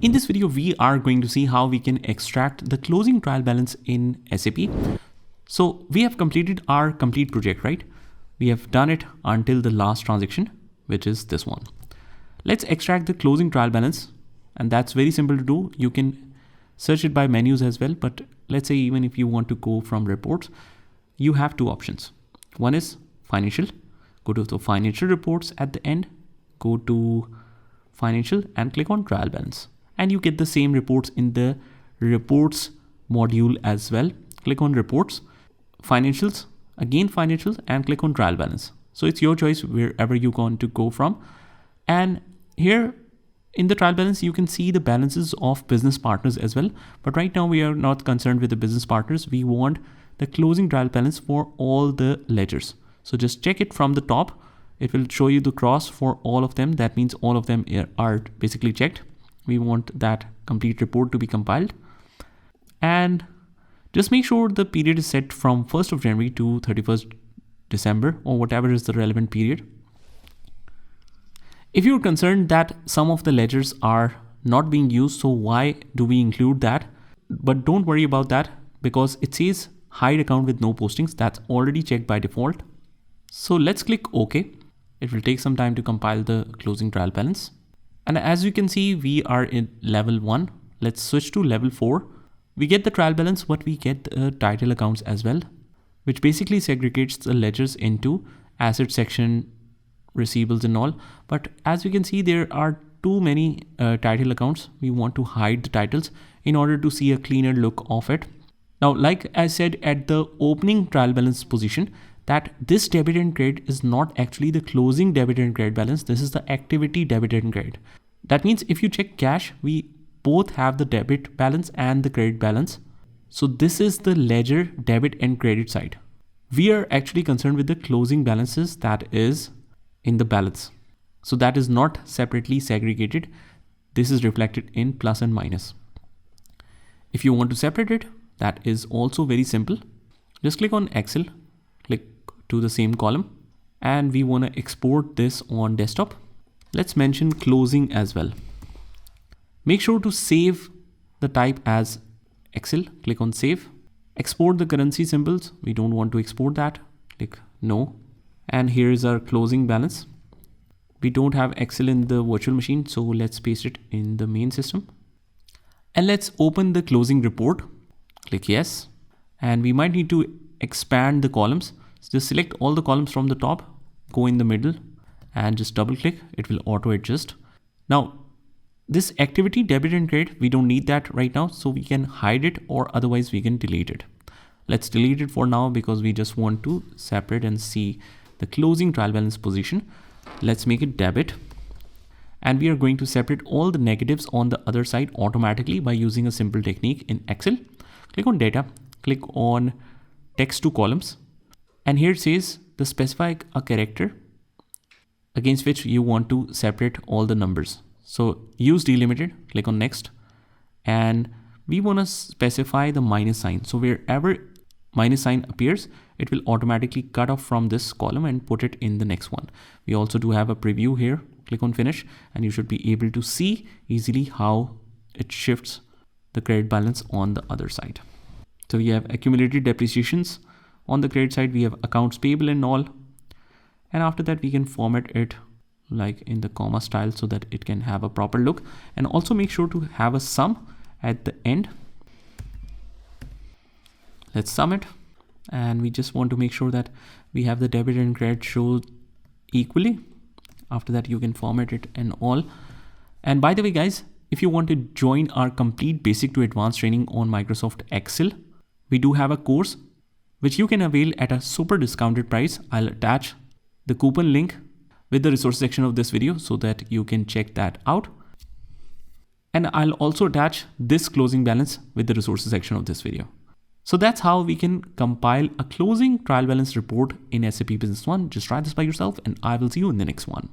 In this video, we are going to see how we can extract the closing trial balance in SAP. So we have completed our complete project, right? We have done it until the last transaction, which is this one. Let's extract the closing trial balance, and that's very simple to do. You can search it by menus as well, but let's say even if you want to go from reports, you have two options. One is financial. Go to the financial reports at the end, go to financial and click on trial balance. And you get the same reports in the reports module as well. Click on reports, financials, again financials, and click on trial balance. So it's your choice wherever you want to go from. And here in the trial balance, you can see the balances of business partners as well. But right now we are not concerned with the business partners. We want the closing trial balance for all the ledgers. So just check it from the top. It will show you the cross for all of them. That means all of them are basically checked. We want that complete report to be compiled. And just make sure the period is set from 1st of January to 31st December or whatever is the relevant period. If you're concerned that some of the ledgers are not being used, so why do we include that? But don't worry about that because it says hide account with no postings. That's already checked by default. So let's click OK. It will take some time to compile the closing trial balance. And as you can see, we are in level 1. Let's switch to level 4. We get the trial balance, but we get the title accounts as well, which basically segregates the ledgers into asset section, receivables and all. But as you can see, there are too many title accounts. We want to hide the titles in order to see a cleaner look of it. Now, like I said at the opening trial balance position, that this debit and credit is not actually the closing debit and credit balance. This is the activity debit and credit. That means if you check cash, we both have the debit balance and the credit balance. So this is the ledger debit and credit side. We are actually concerned with the closing balances that is in the balance. So that is not separately segregated. This is reflected in plus and minus. If you want to separate it, that is also very simple. Just click on Excel, click to the same column, and we want to export this on desktop. Let's mention closing as well. Make sure to save the type as Excel. Click on save. Export the currency symbols. We don't want to export that. Click no. And here is our closing balance. We don't have Excel in the virtual machine, so let's paste it in the main system. And let's open the closing report. Click yes. And we might need to expand the columns. So just select all the columns from the top, go in the middle and just double click. It will auto adjust. Now, this activity debit and credit, we don't need that right now. So we can hide it or otherwise we can delete it. Let's delete it for now because we just want to separate and see the closing trial balance position. Let's make it debit. And we are going to separate all the negatives on the other side automatically by using a simple technique in Excel. Click on data, click on text to columns. And here it says to specify a character against which you want to separate all the numbers. So use delimited, click on next. And we want to specify the minus sign. So wherever minus sign appears, it will automatically cut off from this column and put it in the next one. We also do have a preview here. Click on finish and you should be able to see easily how it shifts the credit balance on the other side. So we have accumulated depreciations. On the credit side, we have accounts payable and all. And after that, we can format it like in the comma style so that it can have a proper look. And also make sure to have a sum at the end. Let's sum it. And we just want to make sure that we have the debit and credit show equally. After that, you can format it and all. And by the way, guys, if you want to join our complete basic to advanced training on Microsoft Excel, we do have a course which you can avail at a super discounted price. I'll attach the coupon link with the resource section of this video so that you can check that out. And I'll also attach this closing balance with the resources section of this video. So that's how we can compile a closing trial balance report in SAP Business One. Just try this by yourself and I will see you in the next one.